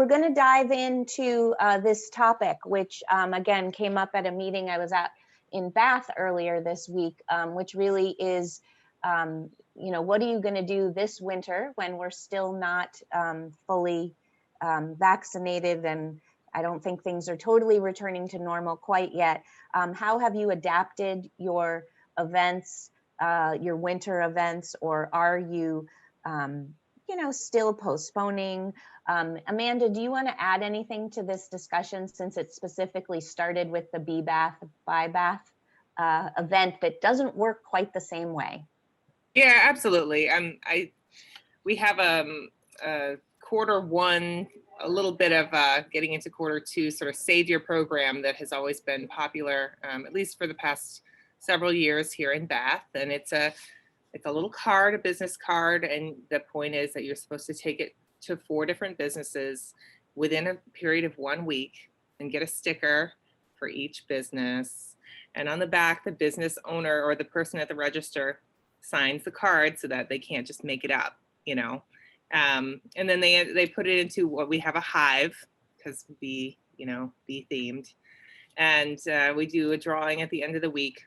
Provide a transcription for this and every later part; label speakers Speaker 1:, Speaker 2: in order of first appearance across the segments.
Speaker 1: going to dive into this topic, which again came up at a meeting I was at in Bath earlier this week, which really is, what are you going to do this winter when we're still not fully vaccinated, and I don't think things are totally returning to normal quite yet. How have you adapted your events, your winter events, or are you, still postponing? Amanda, do you want to add anything to this discussion, since it specifically started with the Be Bath, Buy Bath event that doesn't work quite the same way?
Speaker 2: Yeah, absolutely. We have quarter one, a little bit of getting into quarter two, sort of Savior program that has always been popular, at least for the past several years here in Bath. And it's a little card, a business card. And the point is that you're supposed to take it to 4 different businesses within a period of 1 week and get a sticker for each business. And on the back, the business owner or the person at the register signs the card so that they can't just make it up, and then they put it into what we have a hive, because bee themed. And we do a drawing at the end of the week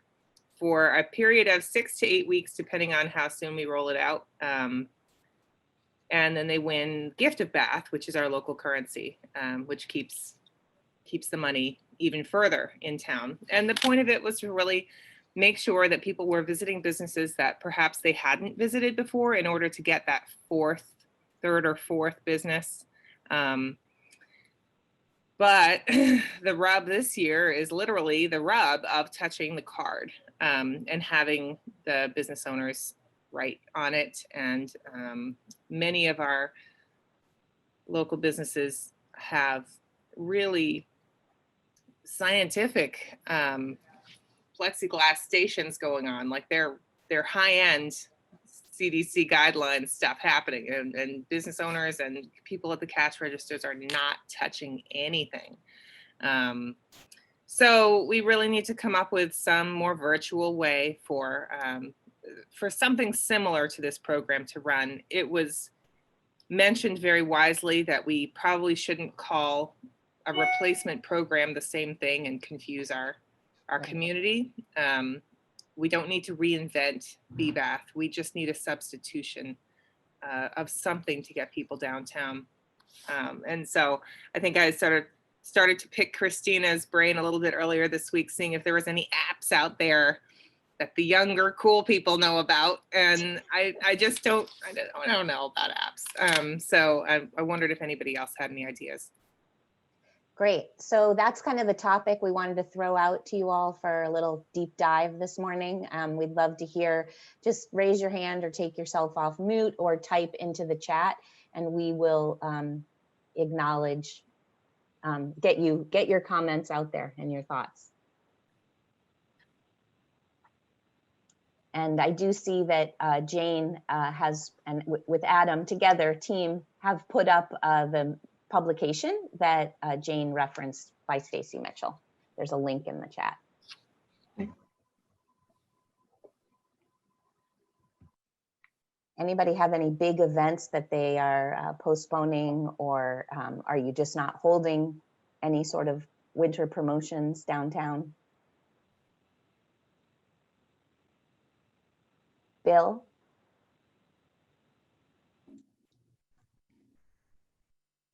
Speaker 2: for a period of 6 to 8 weeks, depending on how soon we roll it out. And then they win Gift of Bath, which is our local currency, which keeps the money even further in town. And the point of it was to really make sure that people were visiting businesses that perhaps they hadn't visited before, in order to get that third or fourth business. But the rub this year is literally the rub of touching the card, and having the business owners write on it. And many of our local businesses have really scientific plexiglass stations going on, like they're high-end CDC guidelines stuff happening, and business owners and people at the cash registers are not touching anything. So we really need to come up with some more virtual way for something similar to this program to run. It was mentioned very wisely that we probably shouldn't call a replacement program the same thing and confuse our community. We don't need to reinvent Be Bath. We just need a substitution of something to get people downtown. And so I think I started to pick Christina's brain a little bit earlier this week, seeing if there was any apps out there that the younger cool people know about. And I just don't know about apps. So I wondered if anybody else had any ideas.
Speaker 1: Great. So that's kind of the topic we wanted to throw out to you all for a little deep dive this morning. We'd love to hear, just raise your hand or take yourself off mute or type into the chat, and we will acknowledge, get your comments out there and your thoughts. And I do see that Jane has, and with Adam together, team have put up the publication that Jane referenced by Stacy Mitchell. There's a link in the chat. Anybody have any big events that they are postponing, or are you just not holding any sort of winter promotions downtown? Bill?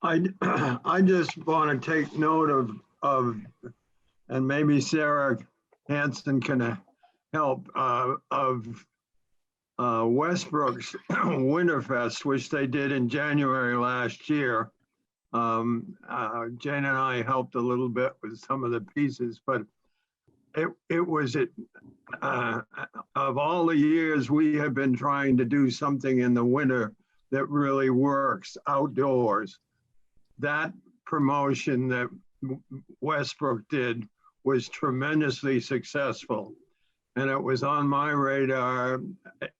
Speaker 3: I just want to take note of, and maybe Sarah Hanson can help, of Westbrook's Winterfest, which they did in January last year. Jane and I helped a little bit with some of the pieces, but it was of all the years we have been trying to do something in the winter that really works outdoors. That promotion that Westbrook did was tremendously successful. And it was on my radar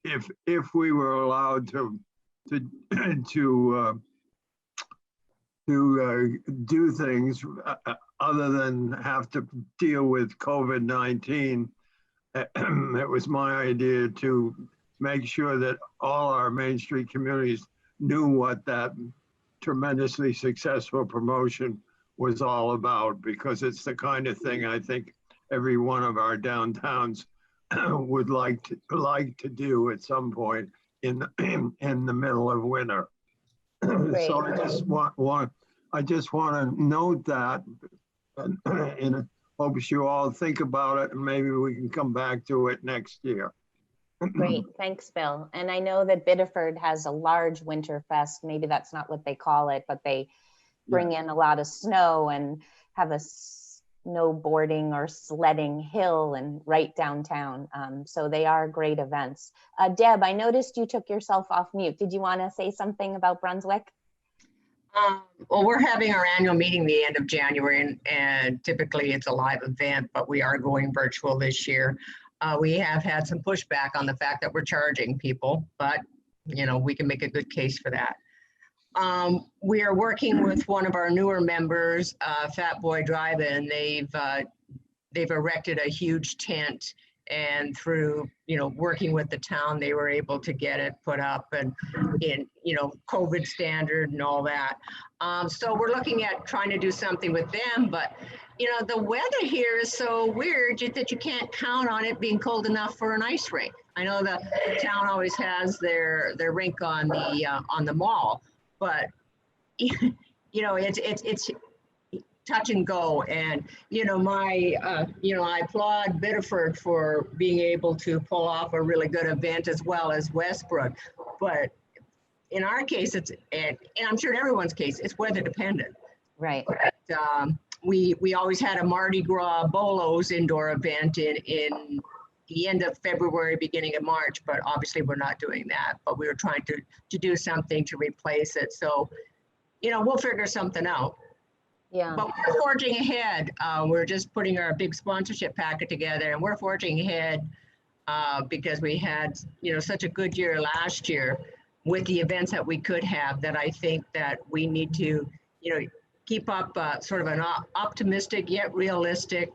Speaker 3: if we were allowed to do things other than have to deal with COVID-19. It was my idea to make sure that all our Main Street communities knew what that tremendously successful promotion was all about, because it's the kind of thing I think every one of our downtowns would like to do at some point in the middle of winter. So I just want to note that, and hopes you all think about it, and maybe we can come back to it next year.
Speaker 1: Great, thanks, Bill. And I know that Biddeford has a large winter fest. Maybe that's not what they call it, but they bring in a lot of snow and have a snowboarding or sledding hill and right downtown. So they are great events. Deb, I noticed you took yourself off mute. Did you want to say something about Brunswick?
Speaker 4: Well, we're having our annual meeting the end of January, and typically it's a live event, but we are going virtual this year. We have had some pushback on the fact that we're charging people, but you know, we can make a good case for that. We are working with one of our newer members, Fat Boy Drive-In. They've erected a huge tent, and through, you know, working with the town, they were able to get it put up and in, you know, COVID standard and all that. So we're looking at trying to do something with them, but you know, the weather here is so weird that you can't count on it being cold enough for an ice rink. I know the town always has their rink on the mall, but you know, it's touch and go. And you know, I applaud Biddeford for being able to pull off a really good event, as well as Westbrook. But in our case, and I'm sure in everyone's case, it's weather dependent.
Speaker 1: Right.
Speaker 4: But, we always had a Mardi Gras Bolos indoor event in the end of February, beginning of March, but obviously we're not doing that. But we were trying to do something to replace it. So, you know, we'll figure something out.
Speaker 1: Yeah.
Speaker 4: But we're forging ahead. We're just putting our big sponsorship packet together, and we're forging ahead because we had, you know, such a good year last year with the events that we could have, that I think that we need to, you know, keep up sort of an optimistic yet realistic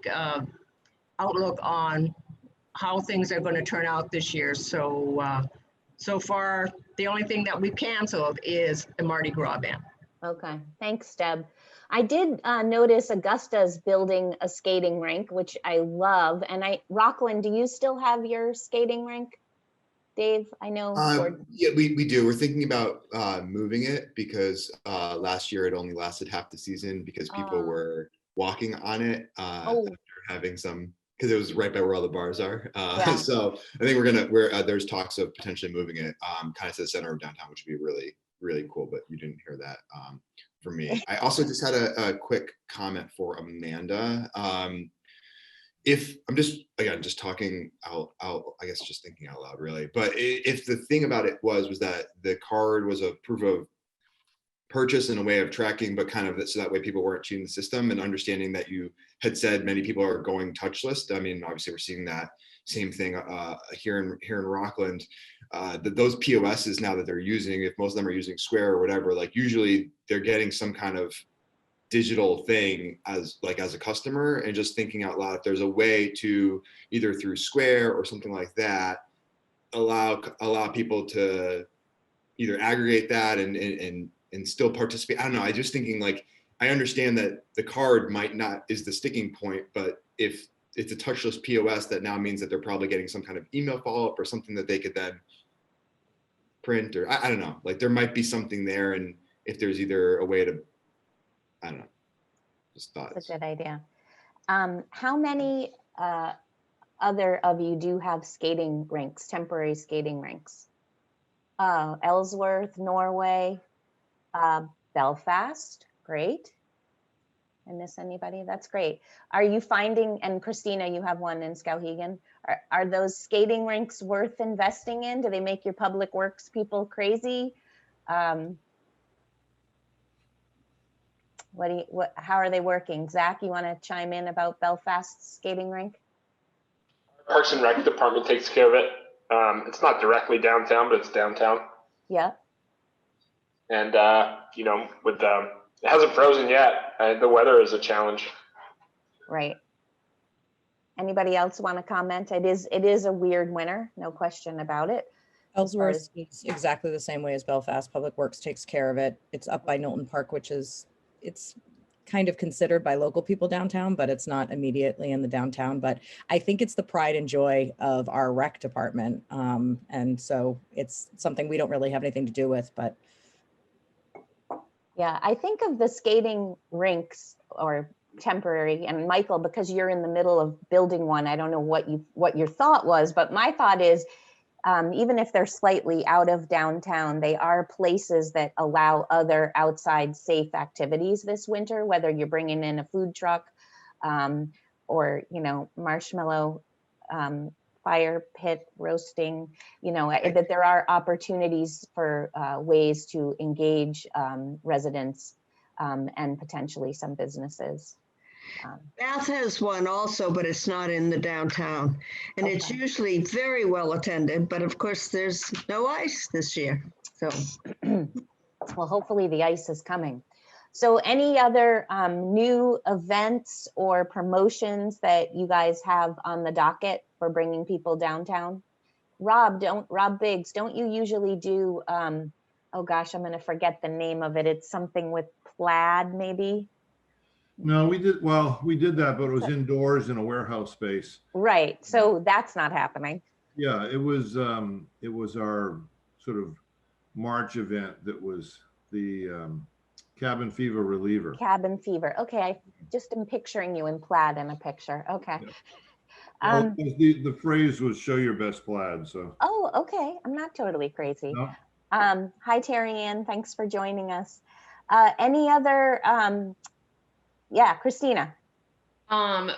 Speaker 4: outlook on how things are going to turn out this year. So, so far, the only thing that we've canceled is the Mardi Gras event.
Speaker 1: Okay, thanks, Deb. I did notice Augusta's building a skating rink, which I love. And Rockland, do you still have your skating rink? Dave, I know.
Speaker 5: Yeah, we do. We're thinking about moving it because last year it only lasted half the season because people were walking on it after having some, because it was right by where all the bars are.
Speaker 1: Yeah.
Speaker 5: So I think there's talks of potentially moving it kind of to the center of downtown, which would be really, really cool, but you didn't hear that from me. I also just had a quick comment for Amanda. If I'm just talking out, I guess just thinking out loud really, but if the thing about it was that the card was a proof of purchase and a way of tracking, but kind of so that way people weren't cheating the system, and understanding that you had said many people are going touchless. I mean, obviously we're seeing that same thing here in Rockland. Those POSs now that they're using, if most of them are using Square or whatever, like usually they're getting some kind of digital thing as a customer, and just thinking out loud, if there's a way to either through Square or something like that allow people to either aggregate that and still participate. I don't know. I just thinking like, I understand that the card might not is the sticking point, but if it's a touchless POS, that now means that they're probably getting some kind of email follow-up or something that they could then print, or I don't know, like there might be something there. And if there's either a way to, I don't know, just thoughts.
Speaker 1: That's a good idea. How many other of you do have skating rinks, temporary skating rinks? Ellsworth, Norway, Belfast, great. I miss anybody? That's great. Are you finding, and Christina, you have one in Skowhegan, are those skating rinks worth investing in? Do they make your public works people crazy? How are they working? Zach, you want to chime in about Belfast's skating rink?
Speaker 6: Parks and Rec department takes care of it. It's not directly downtown, but it's downtown.
Speaker 1: Yeah.
Speaker 6: And you know, with it hasn't frozen yet. The weather is a challenge.
Speaker 1: Right. Anybody else want to comment? It is a weird winter, no question about it.
Speaker 7: Ellsworth is exactly the same way as Belfast. Public Works takes care of it. It's up by Knowlton Park, which is, it's kind of considered by local people downtown, but it's not immediately in the downtown. But I think it's the pride and joy of our rec department. And so it's something we don't really have anything to do with, but
Speaker 1: Yeah, I think of the skating rinks or temporary, and Michael, because you're in the middle of building one, I don't know what your thought was, but my thought is, even if they're slightly out of downtown, they are places that allow other outside safe activities this winter, whether you're bringing in a food truck, or, marshmallow, fire pit roasting, that there are opportunities for ways to engage residents and potentially some businesses.
Speaker 8: Bath has one also, but it's not in the downtown. And it's
Speaker 1: Okay.
Speaker 8: usually very well attended, but of course there's no ice this year. So
Speaker 1: Well, hopefully the ice is coming. So any other new events or promotions that you guys have on the docket for bringing people downtown? Rob Biggs, don't you usually do, oh gosh, I'm going to forget the name of it. It's something with plaid, maybe?
Speaker 9: No, we did that, but it was indoors in a warehouse space.
Speaker 1: Right. So that's not happening.
Speaker 9: Yeah, it was our sort of March event that was the cabin fever reliever.
Speaker 1: Cabin fever. Okay. I just am picturing you in plaid in a picture. Okay.
Speaker 9: Yeah. Well, the phrase was "show your best plaid." So.
Speaker 1: Oh, okay. I'm not totally crazy.
Speaker 9: No.
Speaker 1: Hi, Terry Ann. Thanks for joining us. Any other, yeah, Christina.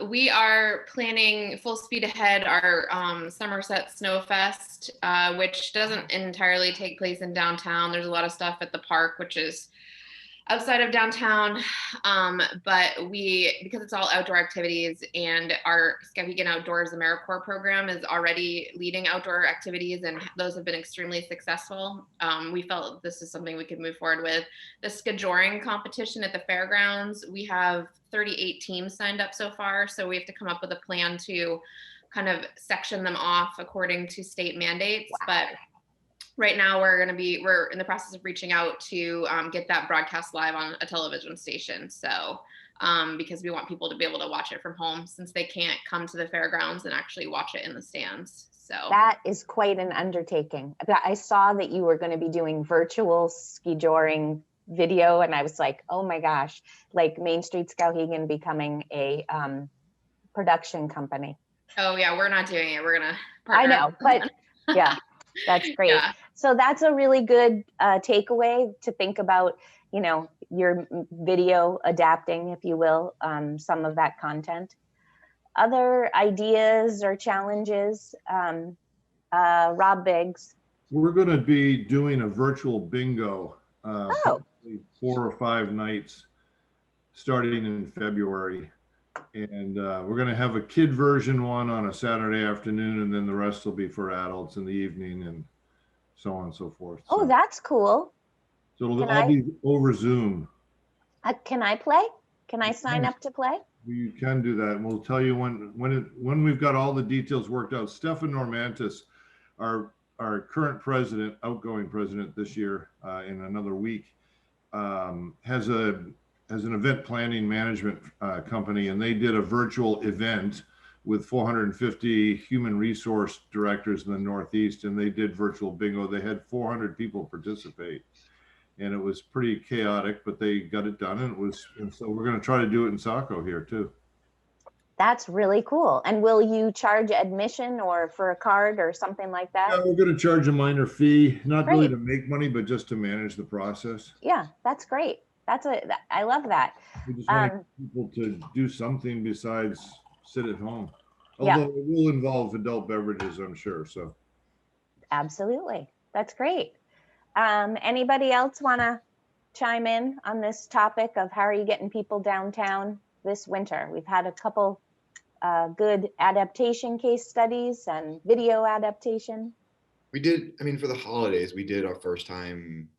Speaker 10: We are planning full speed ahead our Somerset Snowfest, which doesn't entirely take place in downtown. There's a lot of stuff at the park, which is outside of downtown, but because it's all outdoor activities, and our Skowhegan Outdoors AmeriCorps program is already leading outdoor activities, and those have been extremely successful. We felt this is something we could move forward with. The skijoring competition at the fairgrounds, we have 38 teams signed up so far, so we have to come up with a plan to kind of section them off according to state mandates.
Speaker 1: Wow.
Speaker 10: But right now we're in the process of reaching out to get that broadcast live on a television station. So because we want people to be able to watch it from home, since they can't come to the fairgrounds and actually watch it in the stands. So
Speaker 1: That is quite an undertaking. I saw that you were going to be doing virtual skijoring video, and I was like, oh my gosh, like Main Street Skowhegan becoming a production company.
Speaker 10: oh yeah, we're not doing it. We're gonna
Speaker 1: I
Speaker 10: partner.
Speaker 1: know, but yeah, that's great.
Speaker 10: Yeah.
Speaker 1: So that's a really good takeaway to think about, your video adapting, if you will, some of that content. Other ideas or challenges, Rob Biggs.
Speaker 9: We're going to be doing a virtual bingo,
Speaker 1: Oh.
Speaker 9: probably 4 or 5 nights, starting in February. And we're going to have a kid version one on a Saturday afternoon, and then the rest will be for adults in the evening, and so on and so forth.
Speaker 1: Oh,
Speaker 9: So-
Speaker 1: that's cool.
Speaker 9: So it'll
Speaker 1: Can
Speaker 9: all
Speaker 1: I-
Speaker 9: be over Zoom.
Speaker 1: Can I play? Can I sign
Speaker 9: Yes.
Speaker 1: up to play?
Speaker 9: You can do that, and we'll tell you when we've got all the details worked out. Stefan Normantis, our current president, outgoing president this year, in another week, has an event planning management company, and they did a virtual event with 450 human resource directors in the Northeast, and they did virtual bingo. They had 400 people participate, and it was pretty chaotic, but they got it done, and so we're going to try to do it in Saco here too.
Speaker 1: That's really cool. And will you charge admission or for a card or something like that?
Speaker 9: Yeah, we're going to charge a minor fee, not really
Speaker 1: Great.
Speaker 9: to make money, but just to manage the process.
Speaker 1: Yeah, that's great. I love that.
Speaker 9: We just want people to do something besides sit at home.
Speaker 1: Yeah.
Speaker 9: Although it will involve adult beverages, I'm sure. So
Speaker 1: Absolutely. That's great. Anybody else want to chime in on this topic of how are you getting people downtown this winter? We've had a couple good adaptation case studies and video adaptation.
Speaker 5: We did, I mean, for the holidays, we did our first time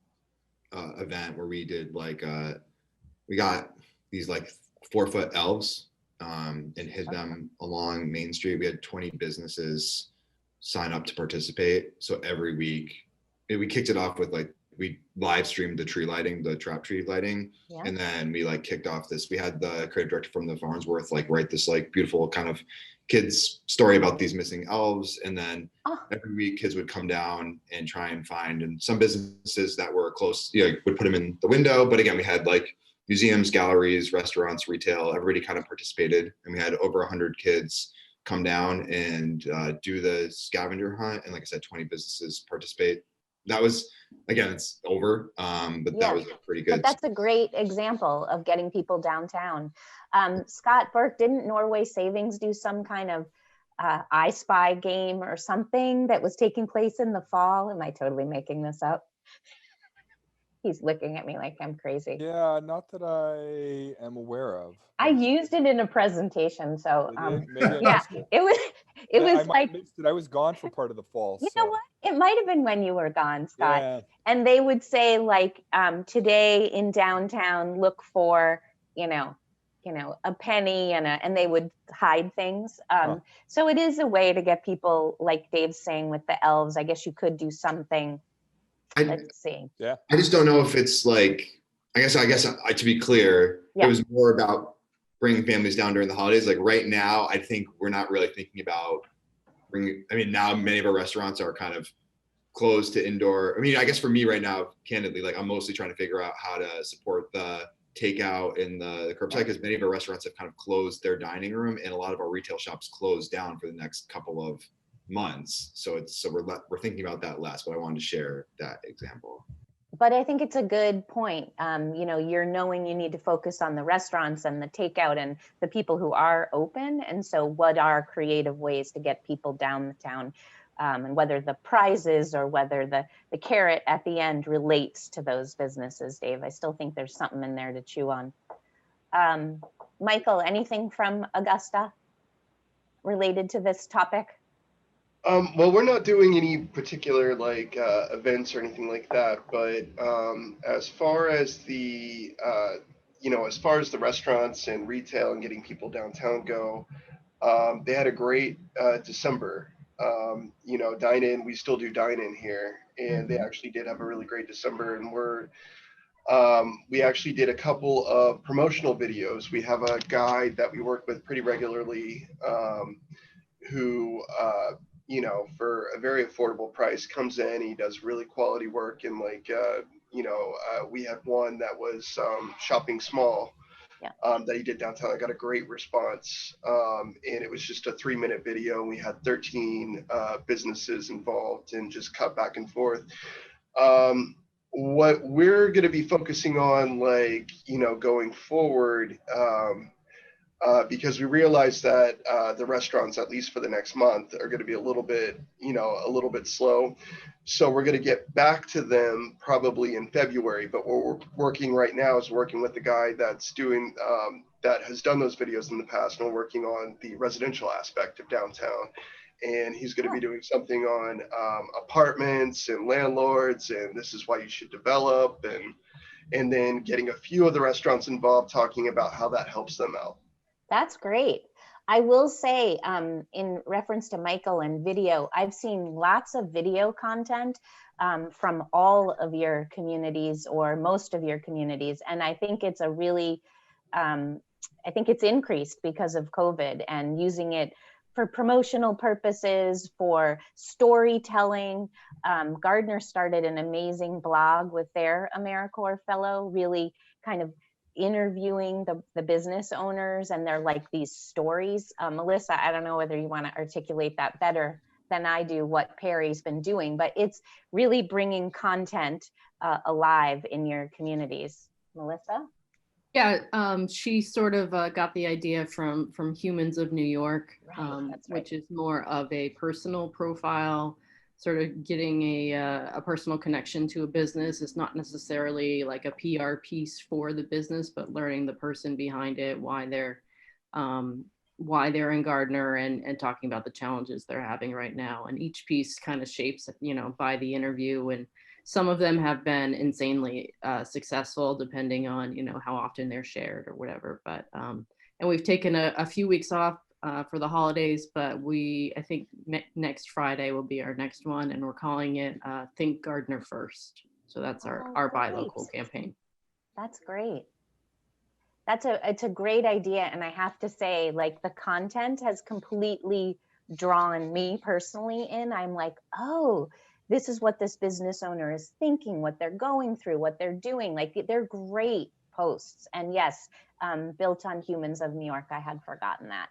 Speaker 5: event where we did we got these 4-foot elves and hid them along Main Street. We had 20 businesses sign up to participate. So every week, we kicked it off with like, we live streamed the tree lighting, the trap tree lighting.
Speaker 1: Yeah.
Speaker 5: And then we like kicked off this, we had the creative director from the Farnsworth like write this like beautiful kind of kids story about these missing elves. And then every week kids would come down and try and find, and some businesses that were close, you know, would put them in the window. But again, we had like museums, galleries, restaurants, retail, everybody kind of participated. And we had over 100 kids come down and do the scavenger hunt. And like I said, 20 businesses participate. That was, again, it's over, but
Speaker 1: Yeah,
Speaker 5: that was a pretty good.
Speaker 1: But that's a great example of getting people downtown. Scott Burke, didn't Norway Savings do some kind of I Spy game or something that was taking place in the fall? Am I totally making this up? He's looking at me like I'm crazy.
Speaker 11: Yeah, not that I am aware of.
Speaker 1: I used it in a presentation, so
Speaker 11: Maybe I
Speaker 1: yeah,
Speaker 11: missed it.
Speaker 1: it was
Speaker 11: I
Speaker 1: was
Speaker 11: might have
Speaker 1: like,
Speaker 11: missed it. I was gone for part of the fall.
Speaker 1: you know what? It might have been when you were gone, Scott.
Speaker 11: Yeah.
Speaker 1: And they would say like, today in downtown, look for, you know, a penny and they would hide things. So it is a way to get people, like Dave's saying with the elves. I guess you could do something. Let's see.
Speaker 11: Yeah.
Speaker 5: I just don't know if it's like, I guess to be clear, it was more about bringing families down during the holidays. Like right now, I think we're not really thinking about bringing, I mean, now many of our restaurants are kind of closed to indoor. I mean, I guess for me right now, candidly, like I'm mostly trying to figure out how to support the takeout and the curbside, because many of our restaurants have kind of closed their dining room and a lot of our retail shops closed down for the next couple of months. So we're thinking about that less, but I wanted to share that example.
Speaker 1: But I think it's a good point. You're knowing you need to focus on the restaurants and the takeout and the people who are open. And so what are creative ways to get people down the town? And whether the prizes or whether the carrot at the end relates to those businesses, Dave. I still think there's something in there to chew on. Michael, anything from Augusta related to this topic?
Speaker 12: Well, we're not doing any particular like events or anything like that, but as far as the as far as the restaurants and retail and getting people downtown go, they had a great December. Dine in, we still do dine in here, and they actually did have a really great December. And we actually did a couple of promotional videos. We have a guy that we work with pretty regularly who for a very affordable price comes in. He does really quality work, and we had one that was shopping small that he did downtown. I got a great response, and it was just a 3-minute video. We had 13 businesses involved and just cut back and forth. What we're going to be focusing on, going forward, because we realize that the restaurants, at least for the next month, are going to be a little bit slow. So we're going to get back to them probably in February. But what we're working right now is working with the guy that's doing that has done those videos in the past, and we're working on the residential aspect of downtown. And he's going to be doing something on apartments and landlords, and this is why you should develop, and then getting a few of the restaurants involved, talking about how that helps them out.
Speaker 1: That's great. I will say, in reference to Michael and video, I've seen lots of video content from all of your communities or most of your communities. And I think it's a really, I think it's increased because of COVID, and using it for promotional purposes, for storytelling. Gardner started an amazing blog with their AmeriCorps fellow, really kind of interviewing the business owners, and they're like these stories. Melissa, I don't know whether you want to articulate that better than I do, what Perry's been doing, but it's really bringing content alive in your communities. Melissa?
Speaker 13: Yeah, she sort of got the idea from Humans of New York,
Speaker 1: Right.
Speaker 13: which is more of a personal profile, sort of getting a personal connection to a business. It's not necessarily like a PR piece for the business, but learning the person behind it, why they're in Gardner, and talking about the challenges they're having right now. And each piece kind of shapes, by the interview. And some of them have been insanely successful, depending on, how often they're shared or whatever. But and we've taken a few weeks off for the holidays, but I think next Friday will be our next one, and we're calling it Think Gardener First. So that's our Buy Local campaign.
Speaker 1: That's great. It's a great idea. And I have to say, like, the content has completely drawn me personally in. I'm like, oh, this is what this business owner is thinking, what they're going through, what they're doing. Like, they're great posts. And yes, built on Humans of New York. I had forgotten that.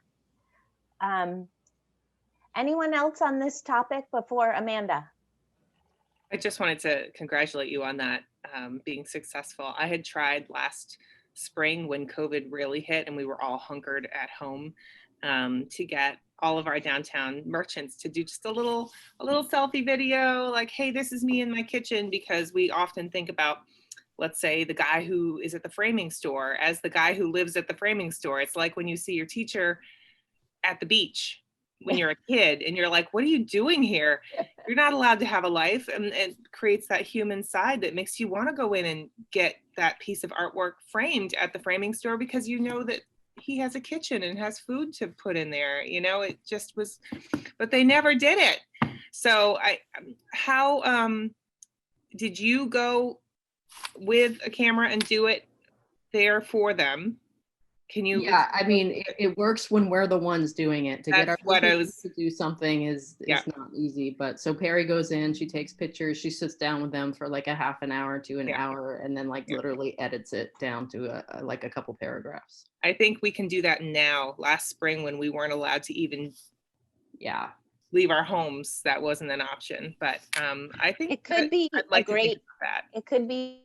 Speaker 1: Anyone else on this topic before Amanda?
Speaker 2: I just wanted to congratulate you on that being successful. I had tried last spring when COVID really hit and we were all hunkered at home to get all of our downtown merchants to do just a little selfie video, like, hey, this is me in my kitchen, because we often think about, let's say, the guy who is at the framing store as the guy who lives at the framing store. It's like when you see your teacher at the beach when you're a kid and you're like, what are you doing here? You're not allowed to have a life. And it creates that human side that makes you want to go in and get that piece of artwork framed at the framing store, because you know that he has a kitchen and has food to put in there. You know, it just was, but they never did it. So how did you go with a camera and do it there for them? Can you?
Speaker 13: Yeah, I mean, it works when we're the ones doing it. To get our business to do something is not easy. But so Perry goes in, she takes pictures, she sits down with them for like a half an hour to an hour, and then like literally edits it down to like a couple paragraphs.
Speaker 2: I think we can do that now. Last spring, when we weren't allowed to even leave our homes, that wasn't an option. But I think
Speaker 1: it could be
Speaker 2: like
Speaker 1: it could be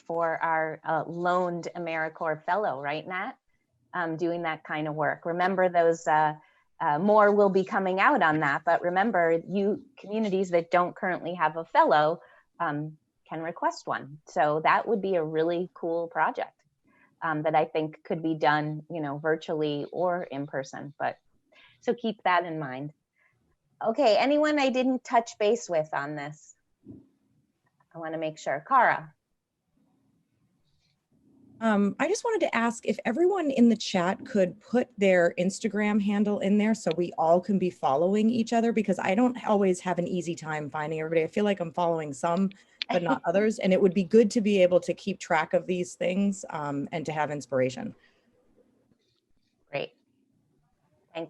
Speaker 1: for our loaned AmeriCorps fellow, right, Nat? Doing that kind of work. Remember, those more will be coming out on that, but remember, you communities that don't currently have a fellow can request one. So that would be a really cool project that I think could be done, you know, virtually or in person. But so keep that in mind. Okay, anyone I didn't touch base with on this? I want to make sure. Cara.
Speaker 7: I just wanted to ask if everyone in the chat could put their Instagram handle in there so we all can be following each other, because I don't always have an easy time finding everybody. I feel like I'm following some, but not others. And it would be good to be able to keep track of these things and to have inspiration.